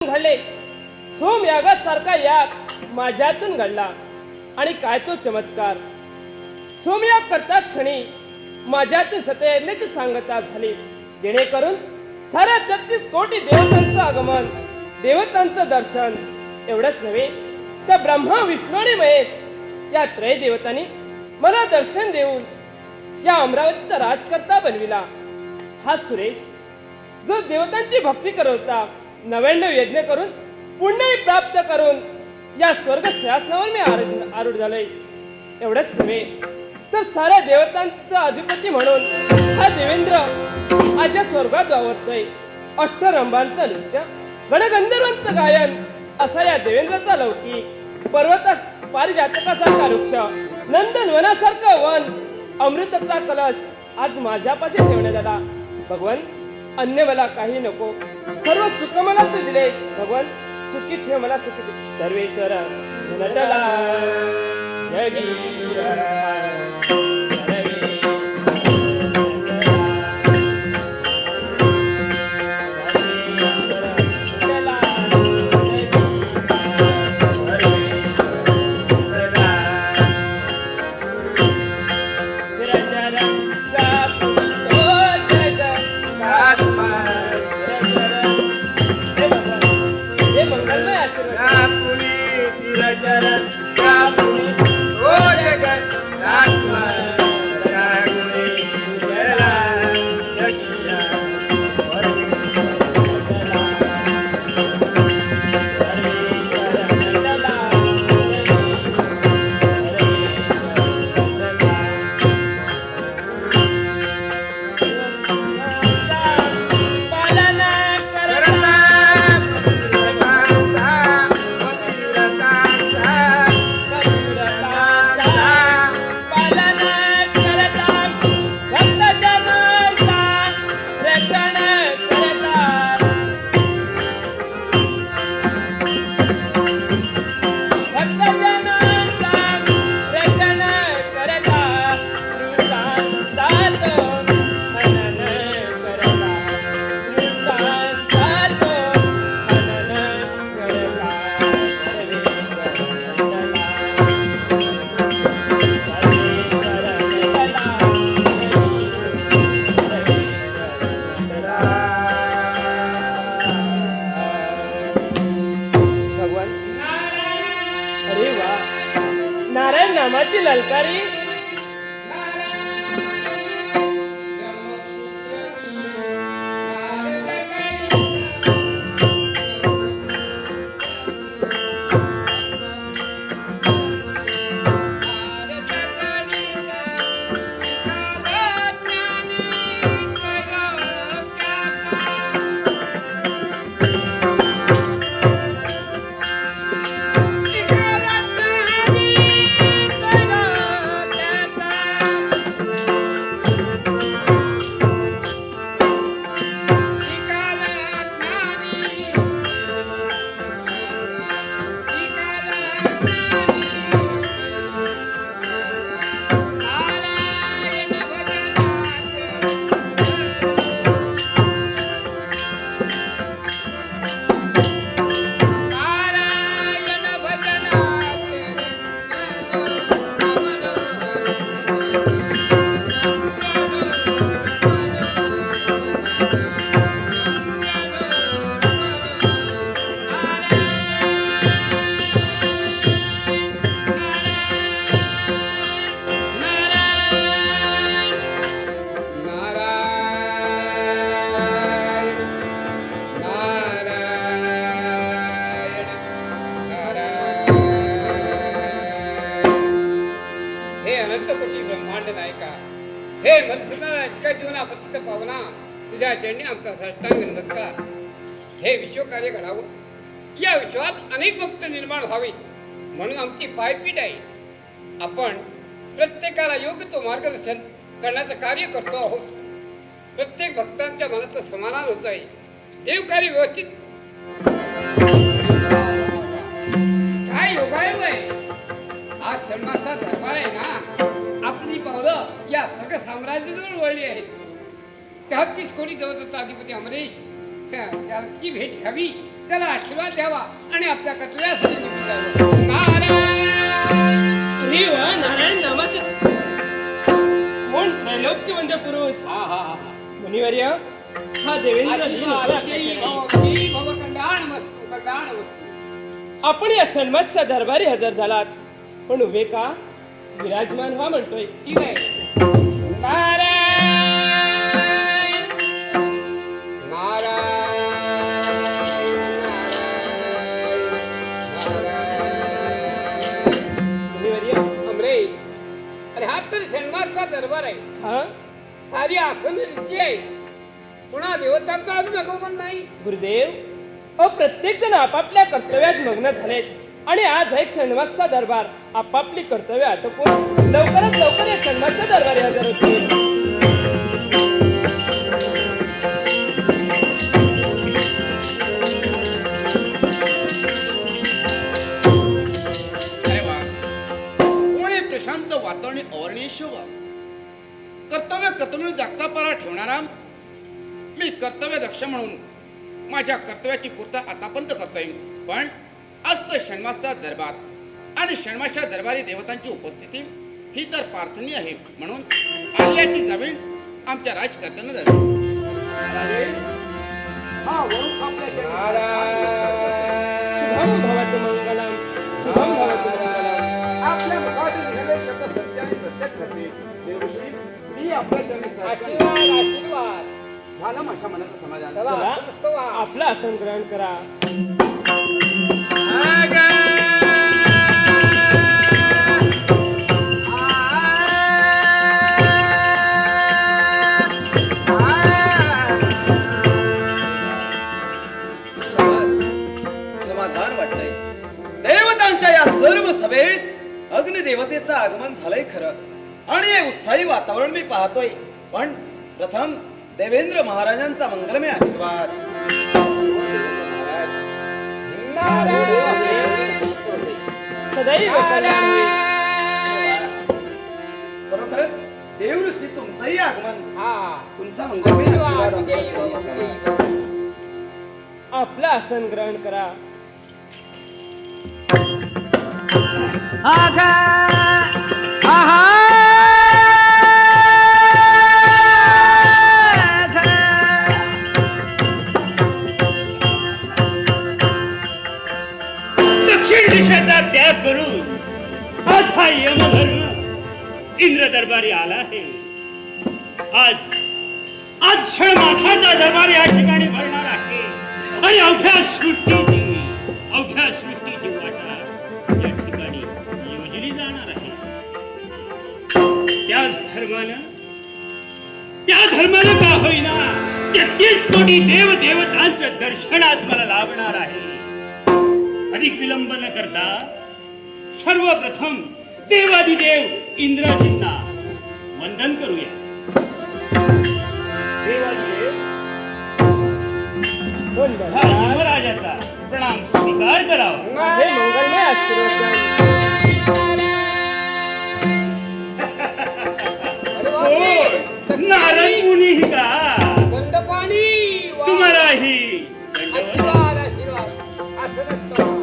घडले. सोमयागासारखा याग माझ्यातून घडला. आणि काय तो चमत्कार! सोमयाग करता क्षणी माझ्यातून सत्ययज्ञाची सांगता झाली, जेणेकरून साऱ्या 33 कोटी देवतांचं आगमन, देवतांचं दर्शन एवढंच नव्हे तर ब्रह्मा विष्णू आणि महेश या त्रय देवतांनी मला दर्शन देऊन या अमरावतीचा राजकर्ता बनविला. हा सुरेश जो देवतांची भक्ती करत होता, 99 यज्ञ करून पुण्य प्राप्त करून या स्वर्ग सिंहासनावर मी आरूढ झालोय. एवढंच नव्हे तर साऱ्या देवतांचा अधिपती म्हणून हा देवेंद्र आज या स्वर्गात वावरतोय. अष्टरंभांचं नृत्य, गणगंधर्वांचं गायन असा या देवेंद्राचा लौकिक, पर्वता पारिजातकासारखा वृक्ष, नंदनवनासारखं वन, अमृताचा कलश आज माझ्यापाशी ठेवण्यात आला. भगवान, अन्य मला काही नको, सर्व सुख मला तू दिले. भगवान, सुखी ठेव मला, सुखी ठेव. सर्वेश्वर नटला जगीरा नामाची ललकारी. हे मत्स्यनारायण, इतका जीवनापतीचा पावना तुझ्या चरणी आमचा साष्टांग नमस्कार. हे विश्वकार्य घडावं, या विश्वात अनेक भक्त निर्माण व्हावेत म्हणून आमची पायपीट आहे. आपण प्रत्येकाला योग्य तो मार्गदर्शन करण्याचं कार्य करतो आहोत. प्रत्येक भक्तांच्या मनाचं समाधान होत आहे. देवकार्य व्यवस्थित काय योगायोग आहे. आज शर्माचा दरबार आहे ना, आपली पावलं या सगळ्या साम्राज्याजवळ वळली आहेत. 33 कोटी देवतांचा अधिपती अमरेश त्याची भेट घ्यावी त्याला आशीर्वाद द्यावा आणि आपल्या कर्तव्यासाठी निघून जावं. नारायण ही वा नारायण नामाचे कोण त्रैलोक्य म्हणजे पुरुष हा हा हा मुनिवर्य हा देवेंद्र लीन होता आपल्याकडे. आपण या सन्मत्स्य दरबारी हजर झालात पण उभे का विराजमान व्हा म्हणतोय. ठीक आहे. नारायण नारायण नारायण. मुनिवर्य अमरे, अरे हा तर शनिवारचा दरबार आहे. हा सारी आसन रीती आहे. पुन्हा देवतांचा अजून आगमन नाही. गुरुदेव प्रत्येक जण आपापल्या कर्तव्यात मग्न झालेत आणि आज एक सन्मासचा दरबार आपापली कर्तव्य आटोपून लवकरात लवकर या सन्मासच्या दरबारी हजर होतील. अरे वा, कोणी प्रशांत वातावरणी अवर्णीय शोभा. कर्तव्य जागता पारा ठेवणारा मी कर्तव्य दक्ष म्हणून माझ्या कर्तव्याची पूर्तता आतापर्यंत करतोय. पण आज तर षण्मासचा दरबार आणि षण्मासच्या दरबारी देवतांची उपस्थिती ही तर प्रार्थनीय आहे. म्हणून आल्याची जमीन आमच्या राजकर्त्यांना झाली. शुभम भवतु मंगलम शुभम भवतु मंगलम. आपल्या मुखातून निघालेले शब्द सत्य आणि सत्य ठरले. देवश्री, मी आपल्या चरणी साष्टांग आशीर्वाद आशीर्वाद. झालं माझ्या मनाचं समाधान. चला, चला, मस्त व्हा. आपलं आसन ग्रहण करा. समाधान वाटलंय. देवतांच्या या सर्व सभेत अग्निदेवतेचं आगमन झालंय खरं आणि हे उत्साही वातावरण मी पाहतोय. पण प्रथम देवेंद्र महाराजांचा मंगलमय आशीर्वाद. सदैव कल्याण होईल. खरोखरच देवऋषी तुमचंही आगमन, हा. तुमचा मंगलमय आशीर्वाद आशीर्वाद आमच्याकडे असावा. आपलं आसन ग्रहण करा. दक्षिण दिशेचा त्याग करून आज हा यमधर्म इंद्र दरबारी आला आहे. आज आज षण्मासाचा दरबार या ठिकाणी भरणार आहे आणि अवघ्या सृष्टीची वाटा या ठिकाणी योजली जाणार आहे. त्या धर्मानं का होईना 33 कोटी देव देवतांचं दर्शन आज मला लाभणार आहे. अधिक विलंब न करता सर्वप्रथम देवादिदेव इंद्राजींना वंदन करूया. देवादिदेव, वंदन हा करा. युवराजाचा प्रणाम स्वीकार करावा. हे मंगलमय आशीर्वाद. नारद मुनी ही का बंद पाणी. वा. तुम्हालाही आशीर्वाद आशीर्वाद. असं नसतं.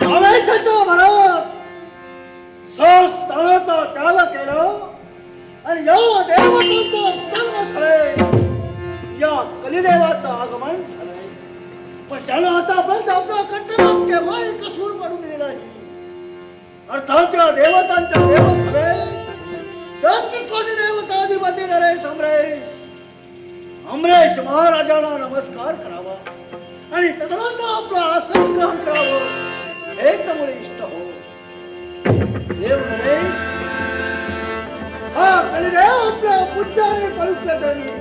आवेशाच्या भरात संस्थानाचा त्याग केलं आणि या देवतांचं स्तवन झालंय. या कलिदेवाचं आगमन झालंय. पण त्यानं आतापर्यंत आपल्या कर्तव्यात केव्हाही कसूर पडू दिली नाही. अर्थात या देवतांच्या देवसभेत 33 कोटी देवताधिपती नरेश अमरेश महाराजांना नमस्कार करावा आणि तदनंतर आपलं आसन ग्रहण करावं हेच मुळे इष्ट हो. देव नरेश, हा कलिदेव आपल्या पूज्य आणि पवित्रतेने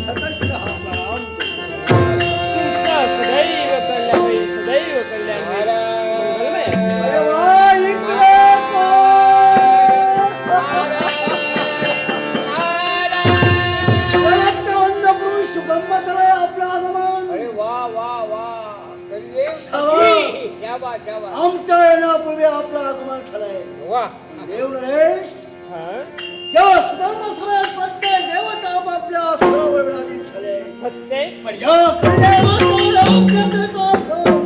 शतशः प्रणाम करतो. शाबास शाबास आमच्या येण्यापूर्वी आपलं आगमन झालंय. वा देव नरेश, हा या सुधर्म सभेत प्रत्येक देवता आपापल्या आसनावर विराजित झाले. सत्य पण या कलिदेवाचं योग्यतेचं आसन,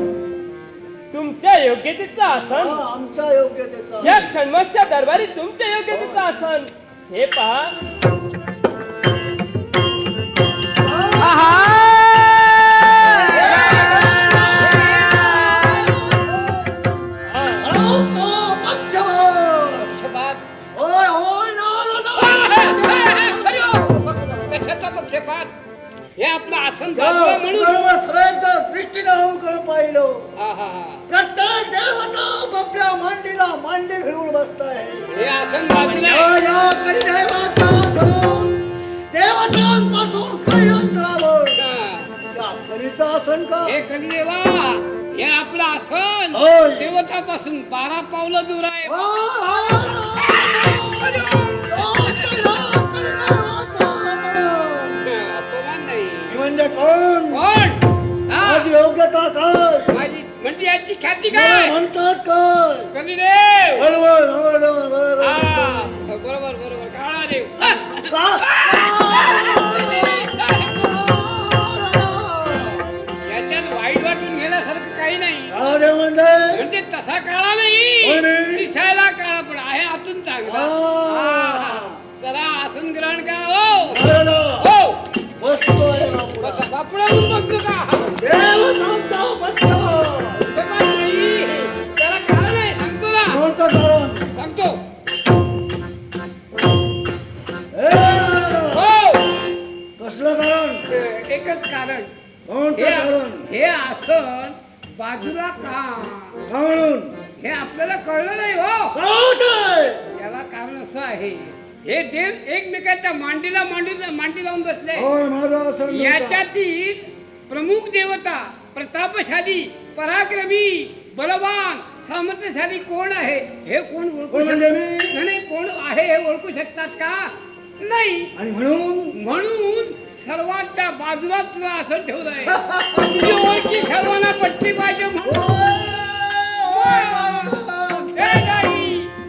तुमच्या योग्यतेचं आसन, आमच्या योग्यतेचं या क्षणमस्या दरबारी तुमच्या योग्यतेचं आसन. हे पहा पक्षपात होय होय नारद. कशाचा पक्षपात हे आपलं आसन या बाजूला म्हणून सुधर्म सभेचं दृष्टीने अंकण पाहिलं. आहा. प्रत्येक देवता आपापल्या मांडीला मांडी भिडून बसताय. हे आसन बाजूला या आहे. या कलिदेवाचं आसन देवतांपासून काही अंतरावर. हा. या कलीचं आसन का? हे कलिदेवा हे आपलं आसन होय. देवतापासून 12 पावलं दूर आहे अपमान नाही म्हणजे कोण? कोण हा? माझी योग्यता काय? माझी म्हणजे याची ख्याती मला काय म्हणतात काय? कलिदेव बरोबर बरोबर बरोबर. हा, बरोबर बरोबर काळा देव याच्यात वाईट वाटून घेण्यासारखं काही नाही काळा देव म्हणजे म्हणजे तसा काळा नाही होय नाही. दिसायला काळा पण आहे आतून चांगला हा. जरा आसन ग्रहण करा हो नारद, हो बसतोय आपण. बसा बापडावरून बघतो का देव सांगतो बसतो. बघा नाही त्याला कारण आहे सांगतो ना कोणतं कारण? सांगतो ए, हो कसलं कारण? एकच कारण कोणतं कारण? हे आसन बाजूला का का म्हणून? हे आपल्याला कळलं नाही हो का होतंय? याला कारण असं आहे हे देव एकमेकांच्या मांडीला मांडी लावून बसले होय, माझं आसन नव्हतं. याच्यातील प्रमुख देवता प्रतापशाली पराक्रमी बलवान सामर्थ्यशाली कोण आहे हे कोण ओळखू कोण म्हणजे मी? नाही, नाही, कोण आहे हे ओळखू शकतात का नाही आणि म्हणून म्हणून सर्वांच्या बाजूला तुला असं ठेवलंय तुझी ओळखी सर्वांना पटली पाहिजे म्हणून हे नाही,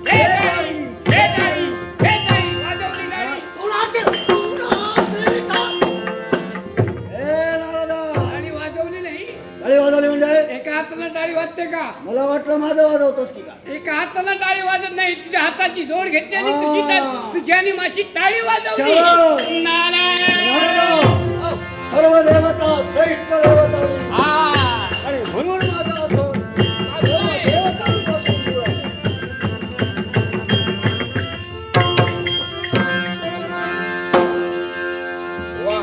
हे नाही, हे नाही, हे नाही, वाजवली नाही. ए, नारदा, टाळी वाजवली नाही टाळी वाजवली म्हणजे? एका हातानं टाळी वाजते का मला वाटलं माझं वाजवतोस की का? एका हातानं टाळी वाजत नाही तुझ्या हाताची जोड घेतली आणि आ. तुझ्याने माझी टाळी वाजवली शाबास. नारायण. नारदा, सर्व देवता श्रेष्ठ देवता मी. हा. आणि म्हणून माझं आसन वाजवली. देवतांपासून दूर आहे. वा.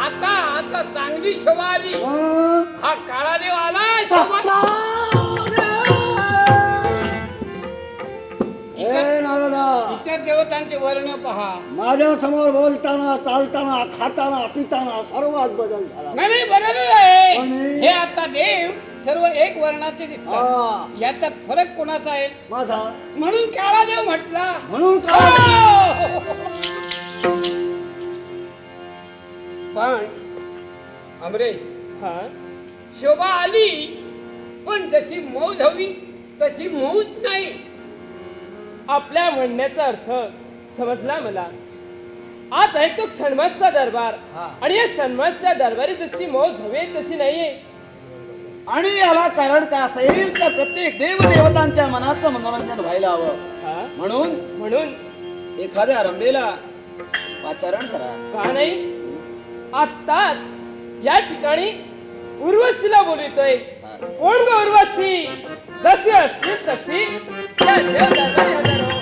आता चांगली शोभा आली मग? हा काळा देव आला शोभा. ए, नारदा, इतर देवतांचे वर्ण पहा माझ्या समोर बोलताना चालताना खाताना पिताना सर्वात बदल झाला. नाही नाही बरोबर आहे आणि? हे आता देव सर्व एक वर्णाचे दिसतात हा, याच्यात फरक कोणाचा आहे माझा म्हणून काळा देव म्हटला म्हणून का? हो! पण अमरेश हा शोभा आली पण जशी मौज हवी तशी मौज नाही आपल्या म्हणण्याचा अर्थ समजला मला. आज आहे तो क्षणमस्या दरबार हा. आणि या क्षणमस्या दरबारी जशी मौज हवी तशी नाहीये. आणि याला कारण काय असेल तर प्रत्येक देवदेवतांच्या मनाचं मनोरंजन व्हायला हवं. हा म्हणून एखाद्या रंबेला पाचारण करा. का नाही? आत्ताच या ठिकाणी उर्वशीला बोलतोय. कोण ग उर्वशी? जशी असली तशी त्या देव दरबारी हजर हो.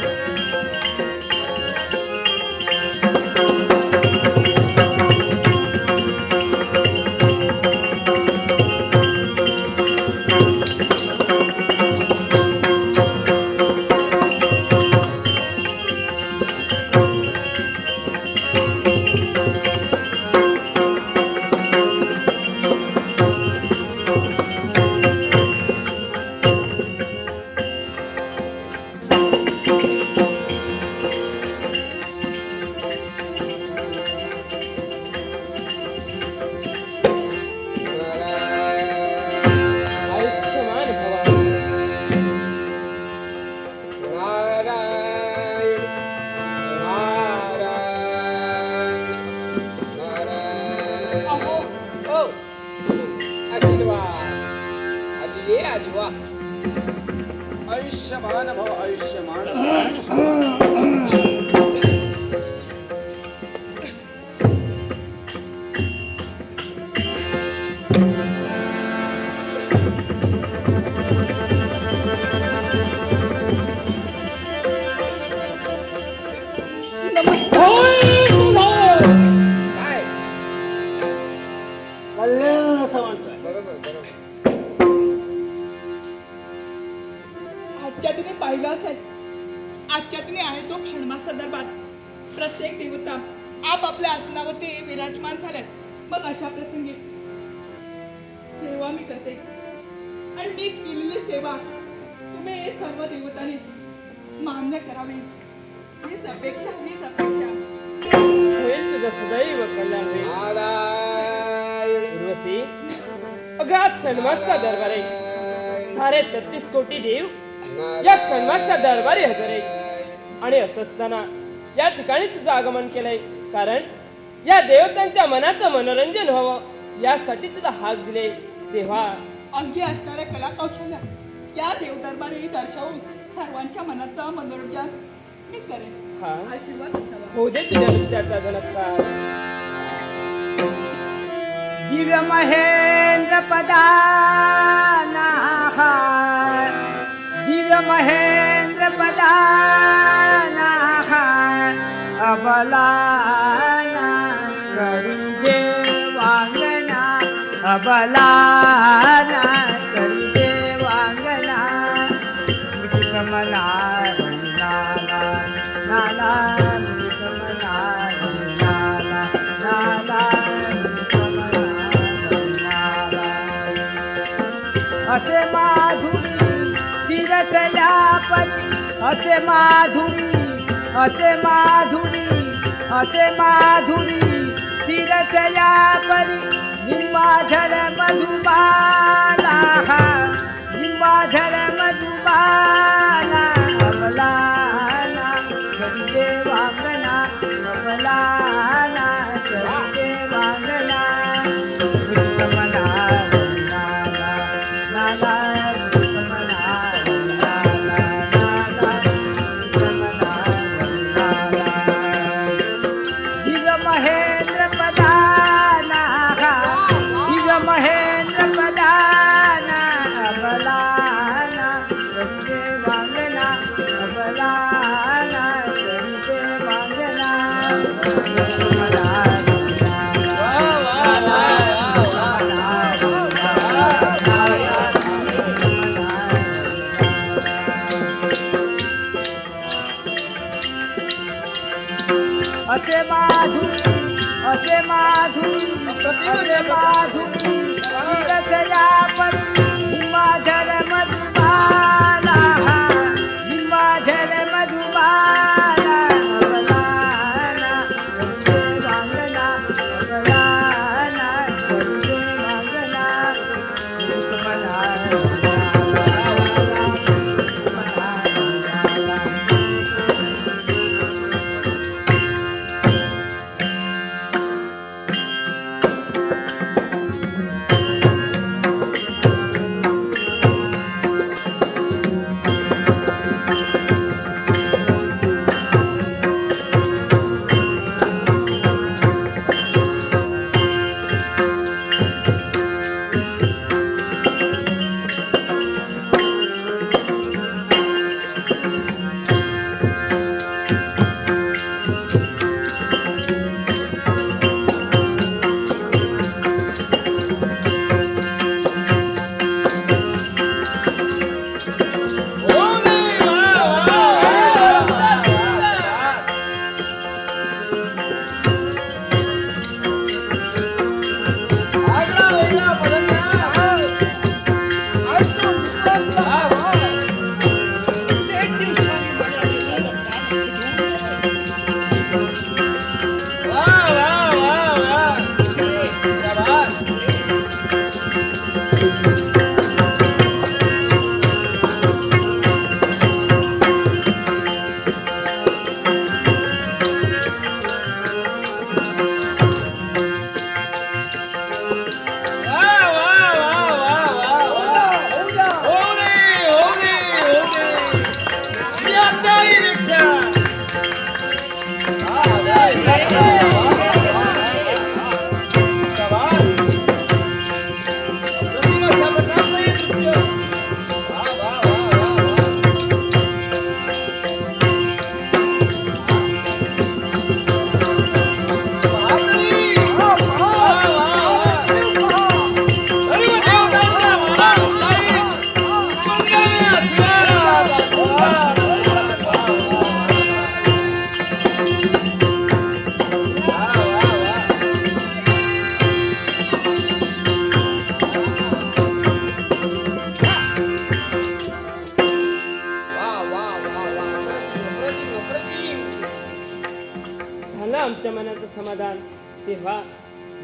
हो आशीर्वाद आजी ये आजी वा आयुष्यमान भव आयुष्यमान काय कल्याण असं म्हणतोय. बरोबर बरोबर आजच्या दिनी पाहिलं असेल, आजच्या दिनी आहे तो क्षणमासा दरबार. प्रत्येक देवता आपापल्या आसनावरती विराजमान झाले. मग अशा प्रसंगी सेवा मी करते आणि मी केलेली सेवा तुम्ही सर्व देवतांनी मान्य करावी. हीच अपेक्षा, हीच अपेक्षा. होईल तुझं सदैव कल्याण होईल. नारायण उर्वशी अगाध क्षणमासचा दरबार आहे. सारे 33 कोटी देव या क्षणमासच्या दरबारी हजर आहे. आणि असं असताना या ठिकाणी तुझं आगमन केलंय, कारण या देवतांच्या मनाचं मनोरंजन व्हावं यासाठी तुला हाक दिले. तेव्हा अंगी असणाऱ्या कला कौशल्य या देवदरबारी दर्शवून सर्वांच्या मनाचं मनोरंजन मी करेन. हा. आशीर्वाद असावा. होऊ दे तुझ्या नृत्याचा झलककार. दिव्य महेंद्र पदाना दिव्य महेंद्र पदाना अबलाना करू दे वांगना अबलाना करू दे वांगना कमला नाला नाला कमला नाला नाला असे माधुरी शिरसल्या परी असे माधुरी असे माधुरी असे माधुरी शिरसल्या परी निंबाझर मधुबाला निंबाझर मधुबाला अमलाना करिते वांगना अमलाना करिते वांगना उत्तमना दिव्य महेंद्र पदाना दिव्य महेंद्र पदाना अबलाना करिते वांगना अबलाना करिते वांगना असे माधुरी असे माधुरी असे माधुरी रसया परी माझर मधुबाला माझर मधुबाला अबलाना करिते वांगना अबलाना करिते वांगना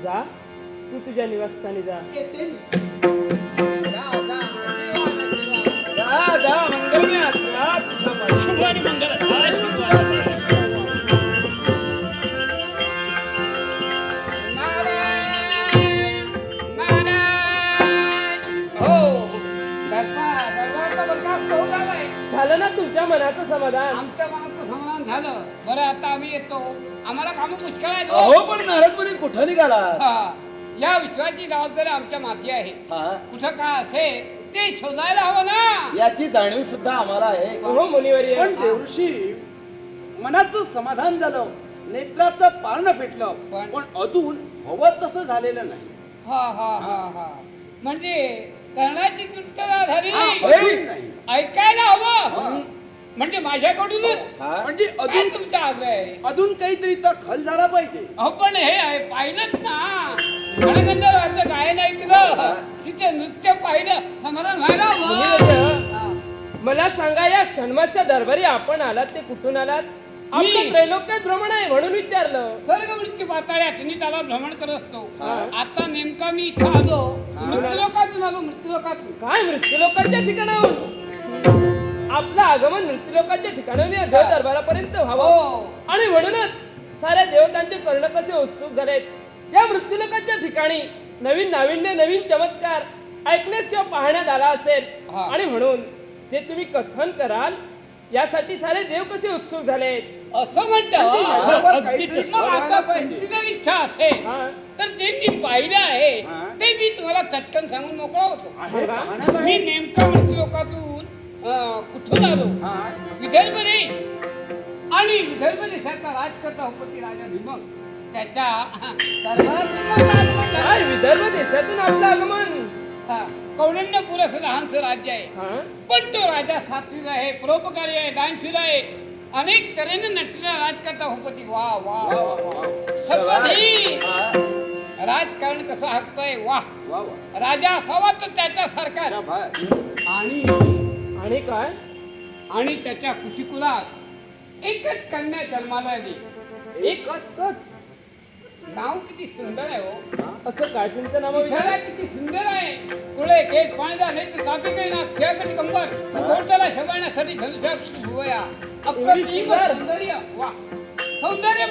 जा तू तुझ्या निवासस्थानी जा. येते मी. जा जा मंगलमय आशीर्वाद तुझ्या पाठी. शुभ आणि मंगल असाय. झालं ना तुमच्या मनाचं समाधान. आमच्या मनाचं समाधान झालं. बरं आता आम्ही येतो. आम्हाला कामं पुष्कळ आहेत हो. अहो पण नारद मुनी कुठं निघाला? हा. या विश्वाची जबाबदारी आमच्या माथी आहे. हा कुठं काय असेल ते शोधायला हवं ना. याची जाणीव सुद्धा आम्हाला आहे. अहो मुनिवर्य, पण देवऋषी मनाचं समाधान झालं, नेत्राचं पारणं पेटलं, पण- पण अजून हवं तसं झालेलं नाही. हा हा हा हा म्हणजे कर्णाची तृप्तता झाली. अजून नाही. ऐकायला हवं म्हणजे माझ्याकडूनच. हा? म्हणजे काय अजून तुमचा आग्रह आहे? अजून काहीतरी तर खल झाला पाहिजे. अहो पण हे आहे पाहिलंच ना. गणगंधर्वाचं गायन ऐकलं, तिचे नृत्य पाहिलं, समाधान व्हायला हवं. मुनिवर्य, हा. मला सांगा या क्षणमाच्या दरबारी आपण आलात ते कुठून आलात? आपलं त्रैलोक्यात भ्रमण आहे म्हणून विचारलं. सर्ग मृत्यू पाताळ्यात मी त्याला भ्रमण करत असतो. हा. आता नेमका मी इथं आलो. मृत्यूलोकातून आलो. मृत्यूलोकातून. काय मृत्यूलोकांच्या ठिकाणाहून? आपलं आगमन मृत्यूलोकांच्या ठिकाणाहून या देव दरबारापर्यंत व्हावं हो. आणि म्हणूनच साऱ्या देवतांचे कर्ण कसे उत्सुक झालेत. या मृत्यूलोकांच्या ठिकाणी नवीन नाविन्य नवीन चमत्कार ऐकण्यास किंवा पाहण्यात आला असेल हा. आणि म्हणून ते तुम्ही कथन कराल यासाठी सारे देव कसे उत्सुक झालेत. असं म्हणतो. बरोबर अगदी काहीतरी तसं. मग करायला आता पाहिजे. तुमची जर इच्छा असेल हा. तर जे मी पाहिलं आहे हा. ते मी तुम्हाला चटकन सांगून मोकळा होतो. आहे, बघा. पाहण्यात मी आहे. नेमका मृत्यूलोकातून कुठून आलो? हा. विदर्भ देश आणि विदर्भ देशाचा राजकर्ता उपती राजा भीमक त्याच्या दरबारात तुम्हाला आगमन झालं. काय विदर्भ देशातून आपलं आगमन? हा. कौंडिण्यपूर असं लहानसं राज्य आहे. हा. पण तो राजा सात्विक आहे, परोपकारी आहे, दानशूर आहे. अनेक तऱ्हेने नटलेला राजकर्ता भूपती. वा वा वा, वा, वा. सत्वाधीन. हा. राजकारण कसं हाकतोय. वा. वा, वा. राजा असावा तर त्याच्यासारखा. शाबास. आणि काय? आणि त्याच्या कुचिकुलात एकच कन्या जन्माला आली. एकच. नाव किती सुंदर आहे हो. असं काय तुमचं नाव दिसायला किती सुंदर आहे. पुढे केस पाणीदार नाही तर कापी काही ना खेळकटी कंबर तोंडाला शोभण्यासाठी धनुष्यात भुवया. अप्रतिम सुंदर. सौंदर्य. वा. सौंदर्य